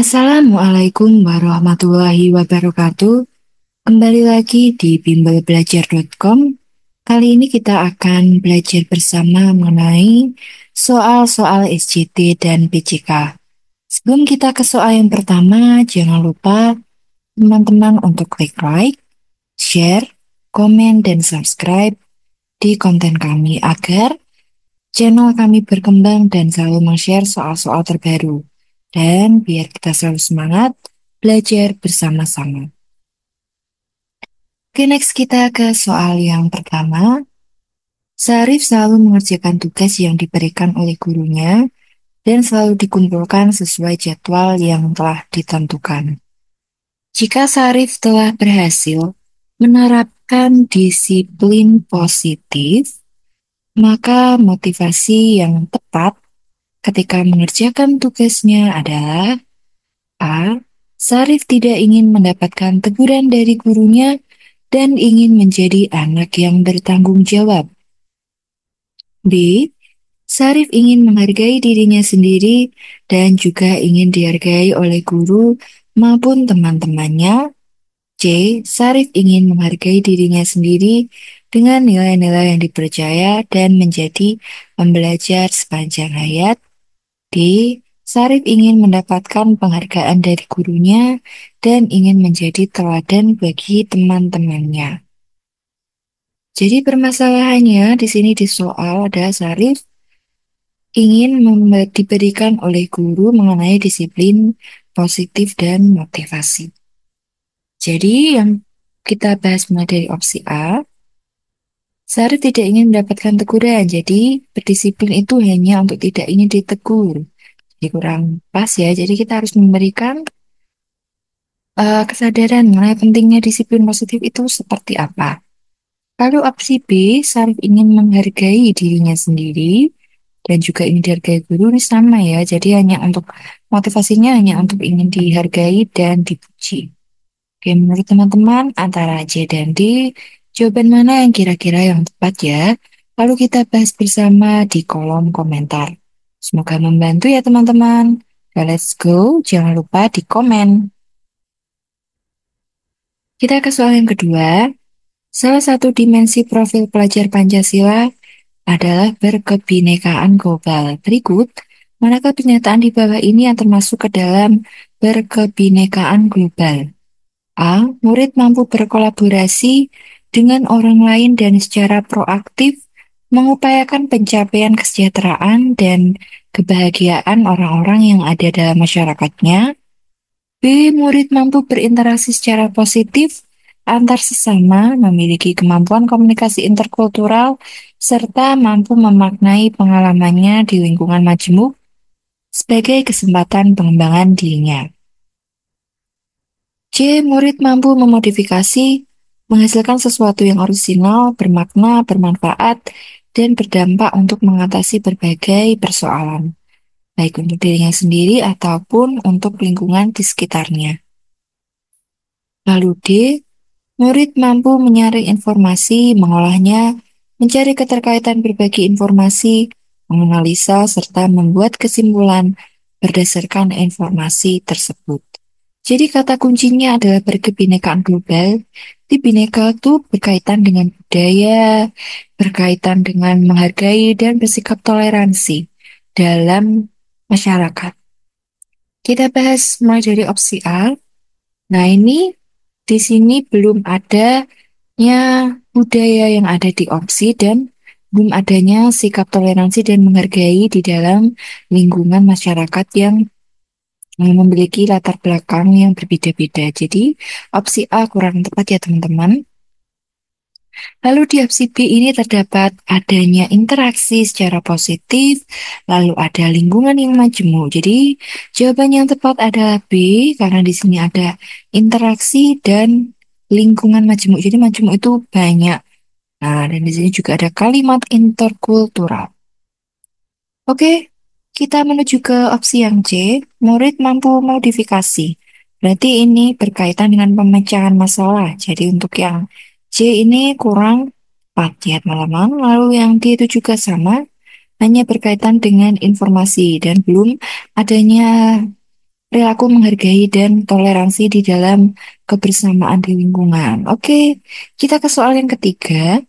Assalamualaikum warahmatullahi wabarakatuh. Kembali lagi di bimbelbelajar.com. Kali ini kita akan belajar bersama mengenai soal-soal SJT dan PJK. Sebelum kita ke soal yang pertama, jangan lupa teman-teman untuk klik like, share, komen, dan subscribe di konten kami agar channel kami berkembang dan selalu men-share soal-soal terbaru. Dan biar kita selalu semangat belajar bersama-sama. Oke, next kita ke soal yang pertama. Sarif selalu mengerjakan tugas yang diberikan oleh gurunya dan selalu dikumpulkan sesuai jadwal yang telah ditentukan. Jika Sarif telah berhasil menerapkan disiplin positif, maka motivasi yang tepat ketika mengerjakan tugasnya adalah A. Sarif tidak ingin mendapatkan teguran dari gurunya dan ingin menjadi anak yang bertanggung jawab. B. Sarif ingin menghargai dirinya sendiri dan juga ingin dihargai oleh guru maupun teman-temannya. C. Sarif ingin menghargai dirinya sendiri dengan nilai-nilai yang dipercaya dan menjadi pembelajar sepanjang hayat. D. Sarif ingin mendapatkan penghargaan dari gurunya dan ingin menjadi teladan bagi teman-temannya. Jadi permasalahannya di sini di soal ada Sarif ingin diberikan oleh guru mengenai disiplin positif dan motivasi. Jadi yang kita bahas mulai dari opsi A, Sarif tidak ingin mendapatkan teguran, jadi berdisiplin itu hanya untuk tidak ingin ditegur. Jadi kurang pas ya, jadi kita harus memberikan kesadaran mengenai pentingnya disiplin positif itu seperti apa. Lalu opsi B, Sarif ingin menghargai dirinya sendiri dan juga ingin dihargai guru ini sama ya. Jadi hanya untuk motivasinya hanya untuk ingin dihargai dan dipuji. Oke, menurut teman-teman antara C dan D, jawaban mana yang kira-kira yang tepat ya? Lalu kita bahas bersama di kolom komentar. Semoga membantu ya teman-teman. Nah, let's go, jangan lupa di komen. Kita ke soal yang kedua. Salah satu dimensi profil pelajar Pancasila adalah berkebinekaan global. Berikut, manakah pernyataan di bawah ini yang termasuk ke dalam berkebinekaan global? A. Murid mampu berkolaborasi dengan orang lain dan secara proaktif mengupayakan pencapaian kesejahteraan dan kebahagiaan orang-orang yang ada dalam masyarakatnya. B. Murid mampu berinteraksi secara positif antar sesama, memiliki kemampuan komunikasi interkultural, serta mampu memaknai pengalamannya di lingkungan majemuk sebagai kesempatan pengembangan dirinya. C. Murid mampu memodifikasi, menghasilkan sesuatu yang orisinal, bermakna, bermanfaat, dan berdampak untuk mengatasi berbagai persoalan, baik untuk dirinya sendiri ataupun untuk lingkungan di sekitarnya. Lalu D. Murid mampu menyaring informasi, mengolahnya, mencari keterkaitan berbagi informasi, menganalisa, serta membuat kesimpulan berdasarkan informasi tersebut. Jadi kata kuncinya adalah berkebinekaan global. Di bineka itu berkaitan dengan budaya, berkaitan dengan menghargai dan bersikap toleransi dalam masyarakat. Kita bahas mulai dari opsi A. Nah, ini di sini belum adanya budaya yang ada di opsi dan belum adanya sikap toleransi dan menghargai di dalam lingkungan masyarakat yang memiliki latar belakang yang berbeda-beda. Jadi, opsi A kurang tepat ya teman-teman. Lalu di opsi B ini terdapat adanya interaksi secara positif, lalu ada lingkungan yang majemuk. Jadi, jawaban yang tepat adalah B, karena di sini ada interaksi dan lingkungan majemuk. Jadi, majemuk itu banyak. Nah, dan di sini juga ada kalimat interkultural. Oke, kita menuju ke opsi yang C, murid mampu modifikasi. Berarti ini berkaitan dengan pemecahan masalah. Jadi untuk yang C ini kurang tepat ya teman-teman. Lalu yang D itu juga sama, hanya berkaitan dengan informasi dan belum adanya perilaku menghargai dan toleransi di dalam kebersamaan di lingkungan. Oke, kita ke soal yang ketiga.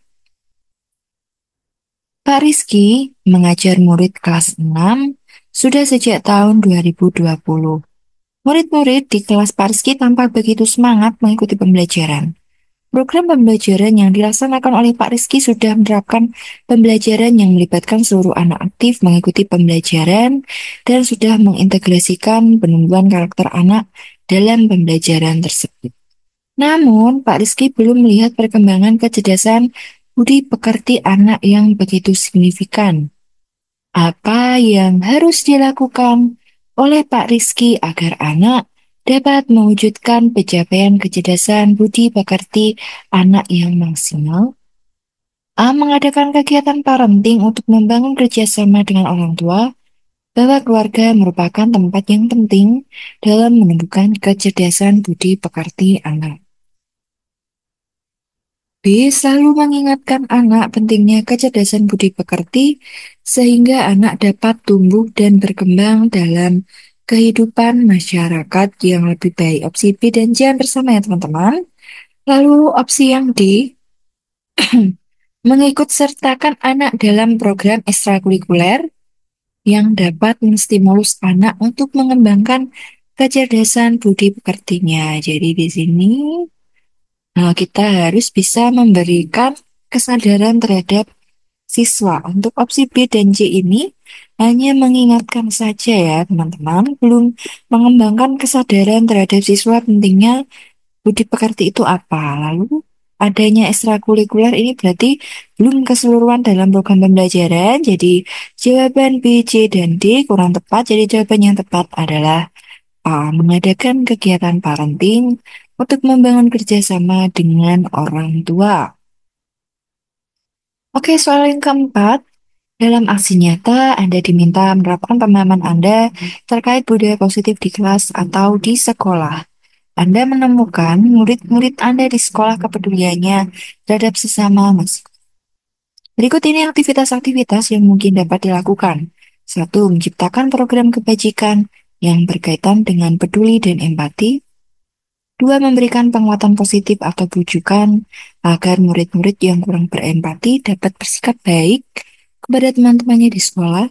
Pak Rizky mengajar murid kelas 6 sudah sejak tahun 2020. Murid-murid di kelas Pak Rizky tampak begitu semangat mengikuti pembelajaran. Program pembelajaran yang dilaksanakan oleh Pak Rizky sudah menerapkan pembelajaran yang melibatkan seluruh anak aktif mengikuti pembelajaran dan sudah mengintegrasikan penumbuhan karakter anak dalam pembelajaran tersebut. Namun, Pak Rizky belum melihat perkembangan kecerdasan budi pekerti anak yang begitu signifikan. Apa yang harus dilakukan oleh Pak Rizky agar anak dapat mewujudkan pencapaian kecerdasan budi pekerti anak yang maksimal? A. Mengadakan kegiatan parenting untuk membangun kerjasama dengan orang tua, bahwa keluarga merupakan tempat yang penting dalam menumbuhkan kecerdasan budi pekerti anak. B. Selalu mengingatkan anak pentingnya kecerdasan budi pekerti sehingga anak dapat tumbuh dan berkembang dalam kehidupan masyarakat yang lebih baik. Opsi B dan C yang bersama ya teman-teman. Lalu opsi yang D, mengikut sertakan anak dalam program ekstrakurikuler yang dapat menstimulus anak untuk mengembangkan kecerdasan budi pekertinya. Jadi di sini kita harus bisa memberikan kesadaran terhadap siswa. Untuk opsi B dan C ini hanya mengingatkan saja ya teman-teman, belum mengembangkan kesadaran terhadap siswa pentingnya budi pekerti itu apa. Lalu adanya ekstrakurikuler ini berarti belum keseluruhan dalam program pembelajaran. Jadi jawaban B, C, dan D kurang tepat. Jadi jawaban yang tepat adalah A. Mengadakan kegiatan parenting untuk membangun kerjasama dengan orang tua. Oke, soal yang keempat. Dalam aksi nyata, Anda diminta menerapkan pemahaman Anda terkait budaya positif di kelas atau di sekolah. Anda menemukan murid-murid Anda di sekolah kepeduliannya terhadap sesama masing. Berikut ini aktivitas-aktivitas yang mungkin dapat dilakukan. Satu, menciptakan program kebajikan yang berkaitan dengan peduli dan empati. Dua, memberikan penguatan positif atau bujukan agar murid-murid yang kurang berempati dapat bersikap baik kepada teman-temannya di sekolah.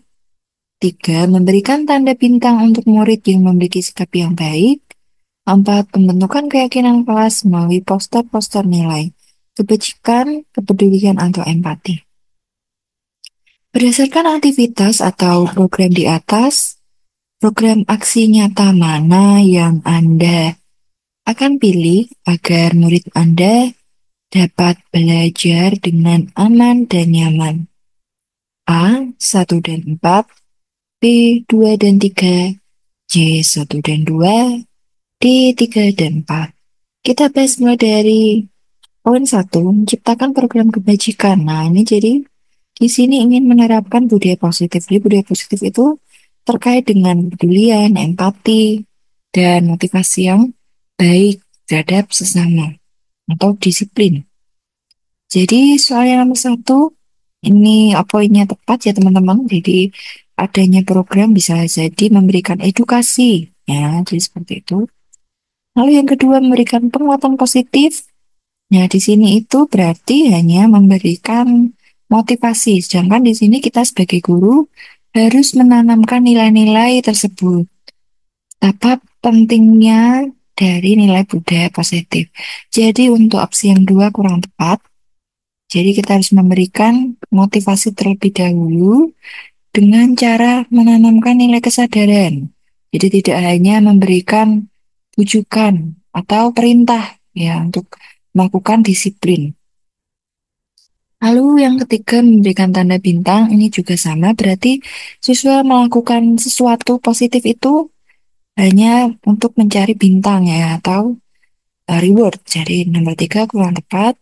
Tiga, memberikan tanda bintang untuk murid yang memiliki sikap yang baik. Empat, pembentukan keyakinan kelas melalui poster-poster nilai, kebajikan, kepedulian, atau empati. Berdasarkan aktivitas atau program di atas, program aksi nyata mana yang Anda akan pilih agar murid Anda dapat belajar dengan aman dan nyaman? A. 1 dan 4, B. 2 dan 3, C. 1 dan 2, D. 3 dan 4. Kita bahas mulai dari poin 1, menciptakan program kebajikan. Nah, ini jadi di sini ingin menerapkan budaya positif. Jadi budaya positif itu terkait dengan kepedulian, empati, dan motivasi yang baik terhadap sesama atau disiplin. Jadi soal yang nomor 1, ini poinnya tepat ya teman-teman. Jadi adanya program bisa jadi memberikan edukasi. Ya, jadi seperti itu. Lalu yang kedua, memberikan penguatan positif. Nah, di sini itu berarti hanya memberikan motivasi, sedangkan di sini kita sebagai guru harus menanamkan nilai-nilai tersebut. Betapa pentingnya dari nilai budaya positif. Jadi untuk opsi yang dua kurang tepat. Jadi kita harus memberikan motivasi terlebih dahulu dengan cara menanamkan nilai kesadaran. Jadi tidak hanya memberikan bujukan atau perintah ya untuk melakukan disiplin. Lalu yang ketiga memberikan tanda bintang ini juga sama, berarti siswa melakukan sesuatu positif itu hanya untuk mencari bintang ya atau reward. Jadi nomor 3 kurang tepat.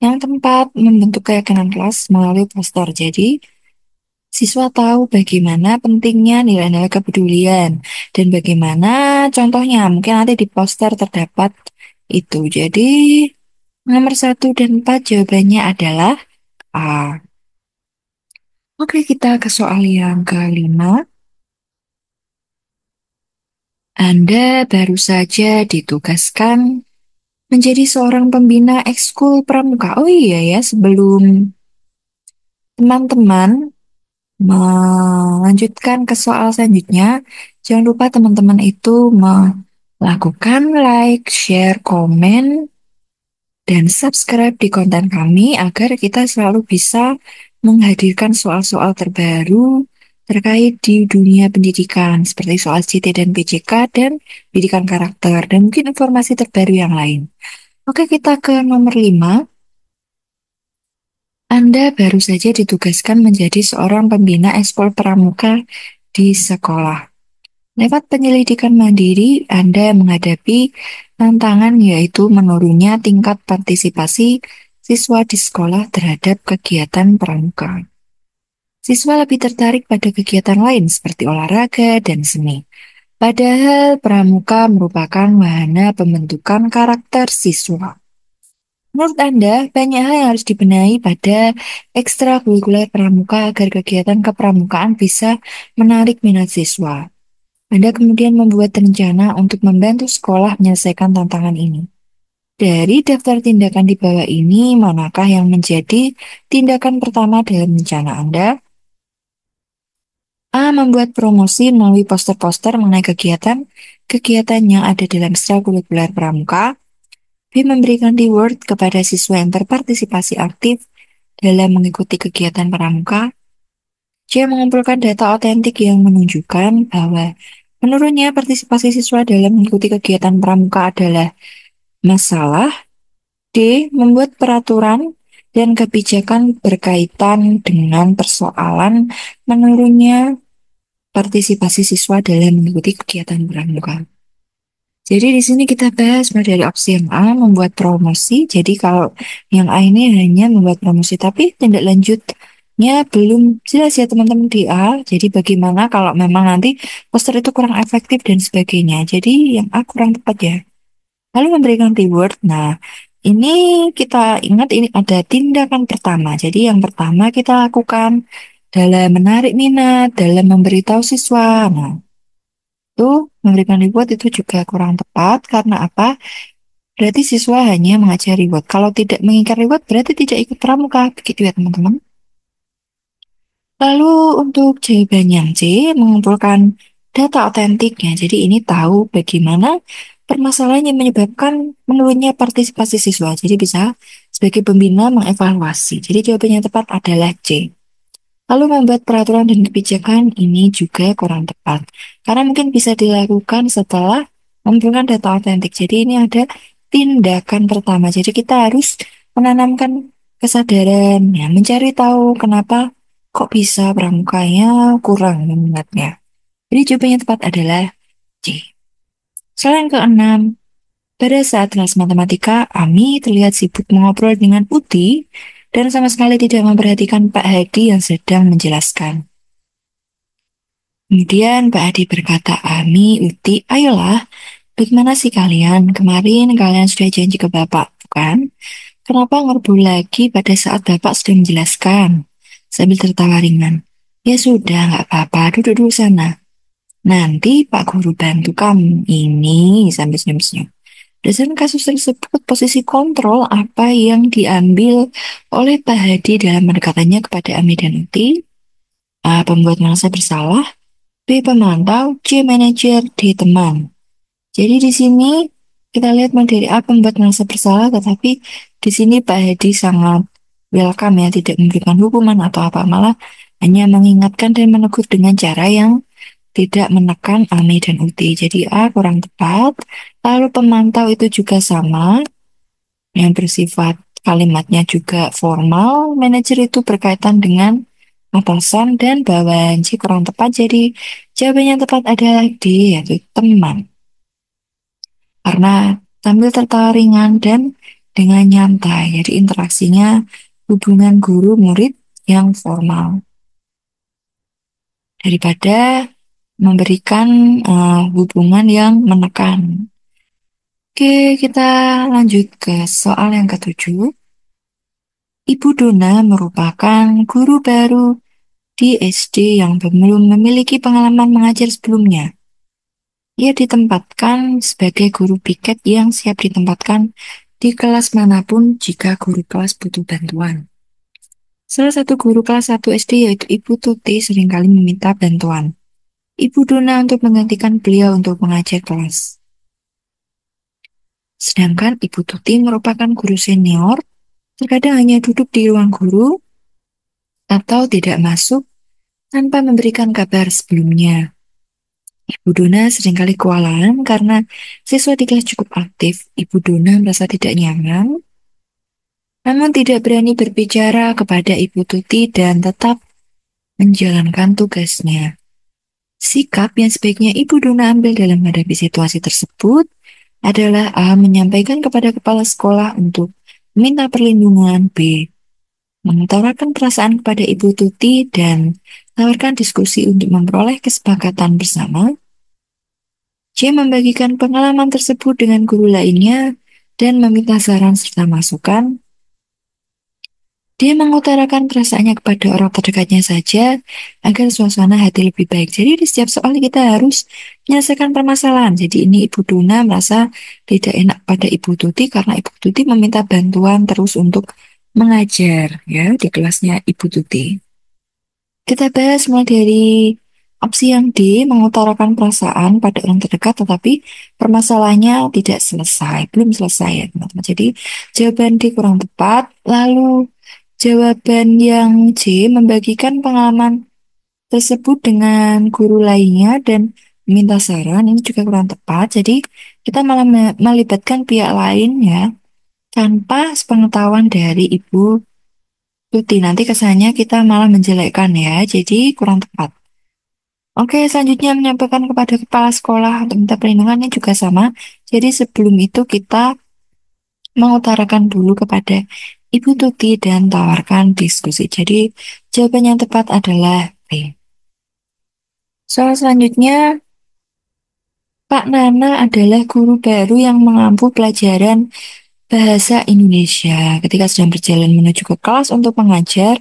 Yang tempat membentuk keyakinan kelas melalui poster. Jadi siswa tahu bagaimana pentingnya nilai-nilai kepedulian dan bagaimana contohnya mungkin nanti di poster terdapat itu. Jadi nomor 1 dan 4 jawabannya adalah A. Oke, kita ke soal yang kelima. Anda baru saja ditugaskan menjadi seorang pembina ekskul pramuka. Oh iya ya, sebelum teman-teman melanjutkan ke soal selanjutnya, jangan lupa teman-teman itu melakukan like, share, komen, dan subscribe di konten kami agar kita selalu bisa menghadirkan soal-soal terbaru terkait di dunia pendidikan, seperti soal CT dan PJK dan pendidikan karakter, dan mungkin informasi terbaru yang lain. Oke, kita ke nomor 5. Anda baru saja ditugaskan menjadi seorang pembina ekskul pramuka di sekolah. Lewat penyelidikan mandiri, Anda menghadapi tantangan yaitu menurunnya tingkat partisipasi siswa di sekolah terhadap kegiatan pramuka. Siswa lebih tertarik pada kegiatan lain seperti olahraga dan seni. Padahal pramuka merupakan wahana pembentukan karakter siswa. Menurut Anda, banyak hal yang harus dibenahi pada ekstrakurikuler pramuka agar kegiatan kepramukaan bisa menarik minat siswa. Anda kemudian membuat rencana untuk membantu sekolah menyelesaikan tantangan ini. Dari daftar tindakan di bawah ini, manakah yang menjadi tindakan pertama dalam rencana Anda? A. Membuat promosi melalui poster-poster mengenai kegiatan yang ada dalam ekstrakurikuler pramuka. B. Memberikan reward kepada siswa yang berpartisipasi aktif dalam mengikuti kegiatan pramuka. C. Mengumpulkan data otentik yang menunjukkan bahwa menurunnya partisipasi siswa dalam mengikuti kegiatan pramuka adalah masalah. D. Membuat peraturan dan kebijakan berkaitan dengan persoalan menurunnya partisipasi siswa dalam mengikuti kegiatan pramuka. Jadi di sini kita bahas mulai dari opsi yang A, membuat promosi. Jadi kalau yang A ini hanya membuat promosi, tapi tindak lanjutnya belum jelas ya teman-teman di A. Jadi bagaimana kalau memang nanti poster itu kurang efektif dan sebagainya. Jadi yang A kurang tepat ya. Lalu memberikan reward. Nah, ini kita ingat ini ada tindakan pertama. Jadi yang pertama kita lakukan dalam menarik minat, dalam memberitahu siswa. Nah, itu memberikan reward itu juga kurang tepat karena apa? Berarti siswa hanya mengajar reward. Kalau tidak mengingat reward berarti tidak ikut pramuka. Begitu ya teman-teman. Lalu untuk jawaban yang C, mengumpulkan data otentiknya. Jadi ini tahu bagaimana permasalahan yang menyebabkan menurunnya partisipasi siswa. Jadi bisa sebagai pembina mengevaluasi. Jadi jawaban yang tepat adalah C. Lalu membuat peraturan dan kebijakan ini juga kurang tepat. Karena mungkin bisa dilakukan setelah mengumpulkan data otentik. Jadi ini ada tindakan pertama. Jadi kita harus menanamkan kesadaran, ya, mencari tahu kenapa kok bisa pramukanya kurang minatnya. Jadi jawaban yang tepat adalah C. Soal yang keenam, pada saat kelas matematika, Ami terlihat sibuk mengobrol dengan Uti dan sama sekali tidak memperhatikan Pak Hadi yang sedang menjelaskan. Kemudian Pak Hadi berkata, Ami, Uti, ayolah, bagaimana sih kalian? Kemarin kalian sudah janji ke Bapak, bukan? Kenapa ngerbul lagi pada saat Bapak sudah menjelaskan? Sambil tertawa ringan. Ya sudah, nggak apa-apa, duduk dulu sana. Nanti Pak Guru bantu kamu. Ini sambil senyum-senyum. Berdasarkan kasus tersebut, posisi kontrol apa yang diambil oleh Pak Hadi dalam pendekatannya kepada Ami dan Uti? A. Pembuat merasa bersalah. B. Pemantau. C. Manajer. D. Teman. Jadi di sini kita lihat mulai dari A. Pembuat merasa bersalah, tetapi di sini Pak Hadi sangat welcome ya, tidak memberikan hukuman atau apa, malah hanya mengingatkan dan menegur dengan cara yang tidak menekan Ami dan Uti. Jadi A kurang tepat. Lalu pemantau itu juga sama, yang bersifat kalimatnya juga formal. Manajer itu berkaitan dengan atasan dan bawahan. Jadi kurang tepat. Jadi jawaban yang tepat adalah D, yaitu teman. Karena sambil tertawa ringan dan dengan nyantai. Jadi interaksinya hubungan guru-murid yang formal. Daripada memberikan hubungan yang menekan. Oke, kita lanjut ke soal yang ketujuh. Ibu Dona merupakan guru baru di SD yang belum memiliki pengalaman mengajar sebelumnya. Ia ditempatkan sebagai guru piket yang siap ditempatkan di kelas manapun jika guru kelas butuh bantuan. Salah satu guru kelas 1 SD yaitu Ibu Tuti seringkali meminta bantuan Ibu Dona untuk menggantikan beliau untuk mengajar kelas. Sedangkan Ibu Tuti merupakan guru senior, terkadang hanya duduk di ruang guru atau tidak masuk tanpa memberikan kabar sebelumnya. Ibu Dona seringkali kewalahan karena siswa di kelas cukup aktif. Ibu Dona merasa tidak nyaman, namun tidak berani berbicara kepada Ibu Tuti dan tetap menjalankan tugasnya. Sikap yang sebaiknya Ibu Dona ambil dalam menghadapi situasi tersebut adalah A. Menyampaikan kepada kepala sekolah untuk meminta perlindungan. B. Mengutarakan perasaan kepada Ibu Tuti dan tawarkan diskusi untuk memperoleh kesepakatan bersama. C. Membagikan pengalaman tersebut dengan guru lainnya dan meminta saran serta masukan. Dia mengutarakan perasaannya kepada orang terdekatnya saja agar suasana hati lebih baik. Jadi di setiap soal kita harus menyelesaikan permasalahan. Jadi ini Ibu Duna merasa tidak enak pada Ibu Tuti karena Ibu Tuti meminta bantuan terus untuk mengajar ya di kelasnya Ibu Tuti. Kita bahas mulai dari opsi yang D, mengutarakan perasaan pada orang terdekat tetapi permasalahannya tidak selesai, belum selesai ya teman-teman. Jadi jawaban D kurang tepat. Lalu jawaban yang C, membagikan pengalaman tersebut dengan guru lainnya dan meminta saran, ini juga kurang tepat. Jadi kita malah melibatkan pihak lain ya, tanpa sepengetahuan dari Ibu Tuti. Nanti kesannya kita malah menjelekkan ya, jadi kurang tepat. Oke, selanjutnya menyampaikan kepada kepala sekolah untuk minta perlindungan ini juga sama. Jadi sebelum itu kita mengutarakan dulu kepada Ibu Tuti dan tawarkan diskusi. Jadi jawaban yang tepat adalah B. Soal selanjutnya, Pak Nana adalah guru baru yang mengampu pelajaran bahasa Indonesia. Ketika sedang berjalan menuju ke kelas untuk mengajar,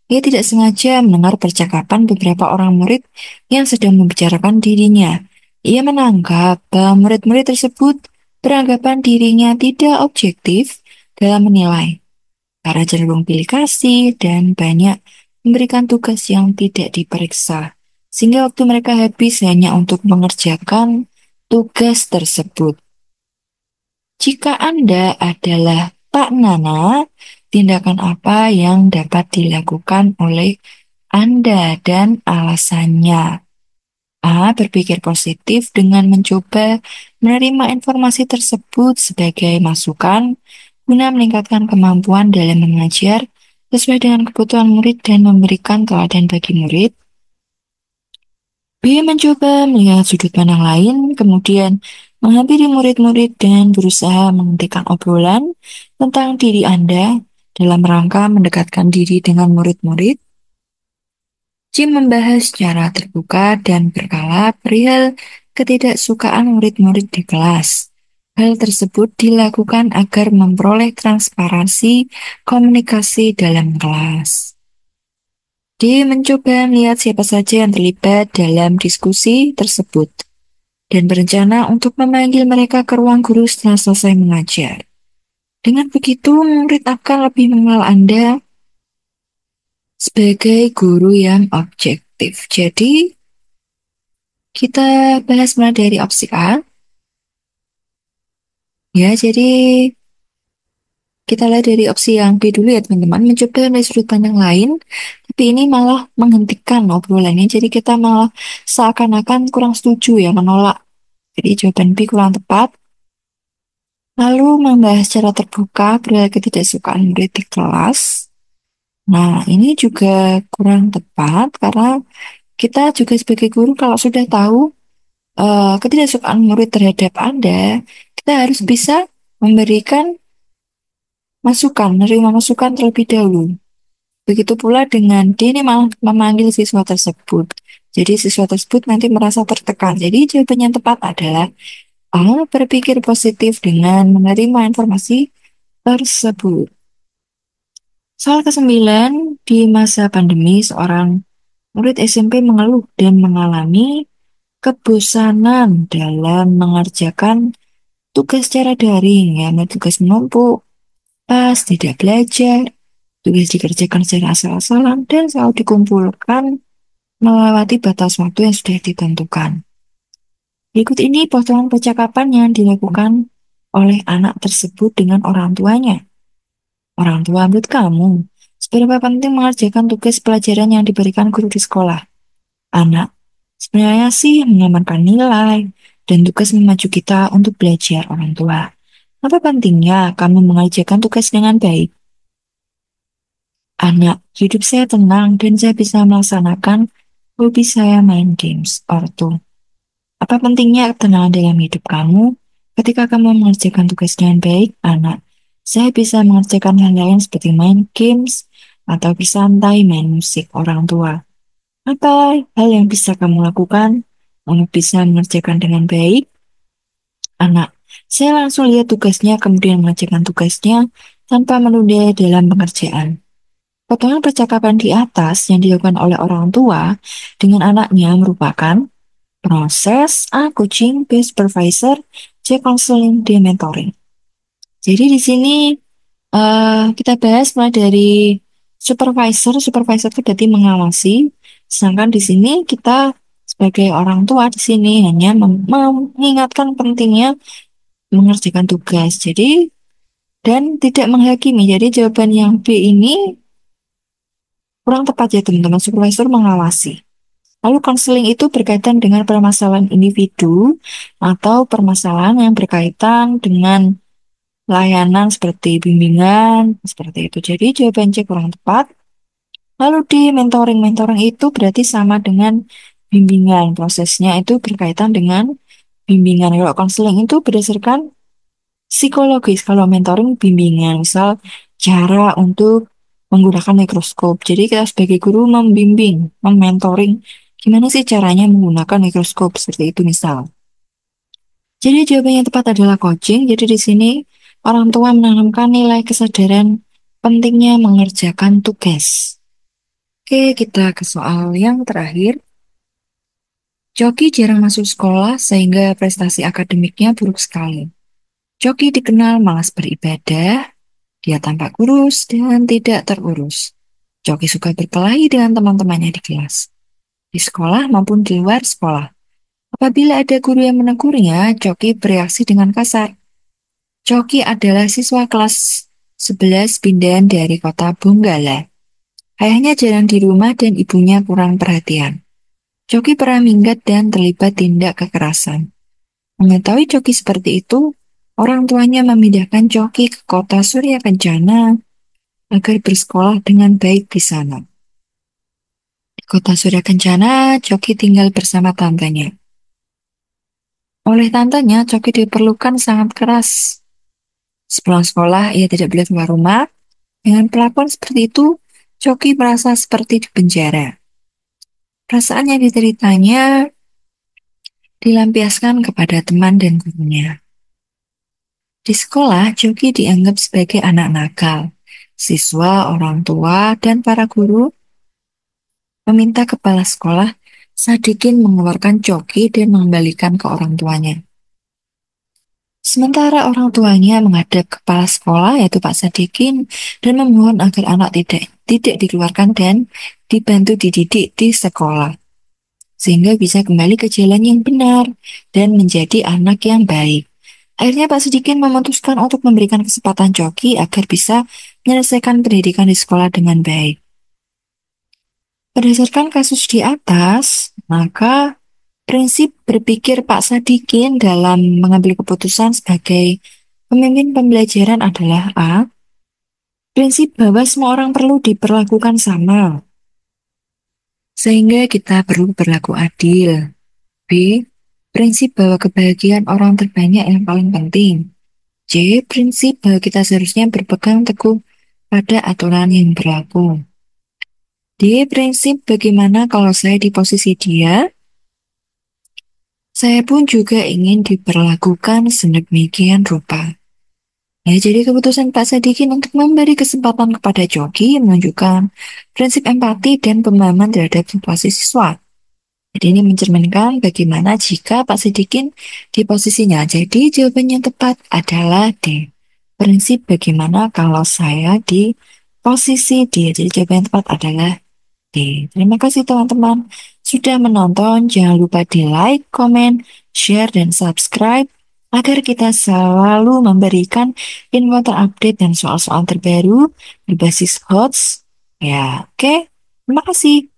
ia tidak sengaja mendengar percakapan beberapa orang murid yang sedang membicarakan dirinya. Ia menanggap bahwa murid-murid tersebut beranggapan dirinya tidak objektif dalam menilai, karena cenderung pilih kasih dan banyak memberikan tugas yang tidak diperiksa, sehingga waktu mereka habis hanya untuk mengerjakan tugas tersebut. Jika Anda adalah Pak Nana, tindakan apa yang dapat dilakukan oleh Anda dan alasannya? A. Berpikir positif dengan mencoba menerima informasi tersebut sebagai masukan guna meningkatkan kemampuan dalam mengajar sesuai dengan kebutuhan murid dan memberikan teladan bagi murid. B. Mencoba melihat sudut pandang lain, kemudian menghampiri murid-murid dan berusaha menghentikan obrolan tentang diri Anda dalam rangka mendekatkan diri dengan murid-murid. Jim membahas secara terbuka dan berkala perihal ketidaksukaan murid-murid di kelas. Hal tersebut dilakukan agar memperoleh transparansi komunikasi dalam kelas. D. Mencoba melihat siapa saja yang terlibat dalam diskusi tersebut dan berencana untuk memanggil mereka ke ruang guru setelah selesai mengajar. Dengan begitu, murid akan lebih mengenal Anda sebagai guru yang objektif. Jadi, kita bahas mulai dari opsi A. Ya, jadi kita lihat dari opsi yang B dulu ya teman-teman. Mencoba dari sudut pandang lain, tapi ini malah menghentikan obrolannya. Jadi kita malah seakan-akan kurang setuju ya, menolak. Jadi jawaban B kurang tepat. Lalu membahas secara terbuka perihal ketidaksukaan murid di kelas. Nah, ini juga kurang tepat karena kita juga sebagai guru kalau sudah tahu ketidaksukaan murid terhadap Anda, kita harus bisa memberikan masukan, menerima masukan terlebih dahulu. Begitu pula dengan dia ini malah memanggil siswa tersebut. Jadi siswa tersebut nanti merasa tertekan. Jadi jawaban yang tepat adalah A. Berpikir positif dengan menerima informasi tersebut. Soal ke-9, di masa pandemi seorang murid SMP mengeluh dan mengalami kebosanan dalam mengerjakan tugas secara daring, ya, tugas menumpuk, pas tidak belajar, tugas dikerjakan secara asal-asalan, dan selalu dikumpulkan melewati batas waktu yang sudah ditentukan. Berikut ini potongan percakapan yang dilakukan oleh anak tersebut dengan orang tuanya. Orang tua, menurut kamu, seberapa penting mengerjakan tugas pelajaran yang diberikan guru di sekolah? Anak, sebenarnya sih mengamankan nilai dan tugas memacu kita untuk belajar. Orang tua, apa pentingnya kamu mengerjakan tugas dengan baik? Anak, hidup saya tenang dan saya bisa melaksanakan hobi saya main games. Ortu, apa pentingnya ketenangan dalam hidup kamu ketika kamu mengerjakan tugas dengan baik? Anak, saya bisa mengerjakan hal lain seperti main games atau bersantai main musik. Orang tua, apa hal yang bisa kamu lakukan untuk bisa mengerjakan dengan baik? Anak, saya langsung lihat tugasnya kemudian mengerjakan tugasnya tanpa menunda dalam pengerjaan. Potongan percakapan di atas yang dilakukan oleh orang tua dengan anaknya merupakan proses A. Coaching, B. Supervisor, C. Counseling, D. Mentoring. Jadi di sini kita bahas mulai dari supervisor. Supervisor itu berarti mengawasi. Sedangkan di sini kita sebagai orang tua di sini hanya mengingatkan pentingnya mengerjakan tugas. Jadi dan tidak menghakimi. Jadi jawaban yang B ini kurang tepat ya teman-teman. Supervisor mengawasi. Lalu konseling itu berkaitan dengan permasalahan individu atau permasalahan yang berkaitan dengan layanan seperti bimbingan, seperti itu. Jadi jawaban C kurang tepat. Lalu di mentoring, mentoring itu berarti sama dengan bimbingan. Prosesnya itu berkaitan dengan bimbingan. Kalau konseling itu berdasarkan psikologis, kalau mentoring bimbingan. Misal cara untuk menggunakan mikroskop. Jadi kita sebagai guru membimbing, mementoring. Gimana sih caranya menggunakan mikroskop seperti itu misal. Jadi jawaban yang tepat adalah coaching. Jadi di sini orang tua menanamkan nilai kesadaran pentingnya mengerjakan tugas. Oke, kita ke soal yang terakhir. Coki jarang masuk sekolah sehingga prestasi akademiknya buruk sekali. Coki dikenal malas beribadah, dia tampak kurus dan tidak terurus. Coki suka berkelahi dengan teman-temannya di kelas, di sekolah maupun di luar sekolah. Apabila ada guru yang menegurnya, Coki bereaksi dengan kasar. Coki adalah siswa kelas 11 pindahan dari kota Bonggala. Ayahnya jarang di rumah dan ibunya kurang perhatian. Coki pernah minggat dan terlibat tindak kekerasan. Mengetahui Coki seperti itu, orang tuanya memindahkan Coki ke kota Surya Kencana agar bersekolah dengan baik di sana. Di kota Surya Kencana, Coki tinggal bersama tantenya. Oleh tantenya, Coki diperlukan sangat keras. Sepulang sekolah, ia tidak boleh keluar rumah. Dengan perlakuan seperti itu, Coki merasa seperti di penjara. Perasaan yang diteritanya dilampiaskan kepada teman dan gurunya. Di sekolah, Coki dianggap sebagai anak nakal. Siswa, orang tua, dan para guru meminta kepala sekolah Sadikin mengeluarkan Coki dan mengembalikan ke orang tuanya. Sementara orang tuanya menghadap kepala sekolah yaitu Pak Sadikin dan memohon agar anak tidak dikeluarkan dan dibantu dididik di sekolah sehingga bisa kembali ke jalan yang benar dan menjadi anak yang baik. Akhirnya Pak Sadikin memutuskan untuk memberikan kesempatan Coki agar bisa menyelesaikan pendidikan di sekolah dengan baik. Berdasarkan kasus di atas, maka prinsip berpikir Pak Sadikin dalam mengambil keputusan sebagai pemimpin pembelajaran adalah A. Prinsip bahwa semua orang perlu diperlakukan sama, sehingga kita perlu berlaku adil. B. Prinsip bahwa kebahagiaan orang terbanyak yang paling penting. C. Prinsip bahwa kita seharusnya berpegang teguh pada aturan yang berlaku. D. Prinsip bagaimana kalau saya di posisi dia, saya pun juga ingin diperlakukan sedemikian rupa. Ya, jadi keputusan Pak Sadikin untuk memberi kesempatan kepada Coki menunjukkan prinsip empati dan pemahaman terhadap situasi siswa. Jadi ini mencerminkan bagaimana jika Pak Sidikin di posisinya. Jadi jawaban yang tepat adalah D. Prinsip bagaimana kalau saya di posisi dia. Jadi jawaban yang tepat adalah D. Terima kasih teman-teman sudah menonton. Jangan lupa di like, comment, share, dan subscribe agar kita selalu memberikan info terupdate dan soal-soal terbaru berbasis HOTS. Ya, oke. Terima kasih.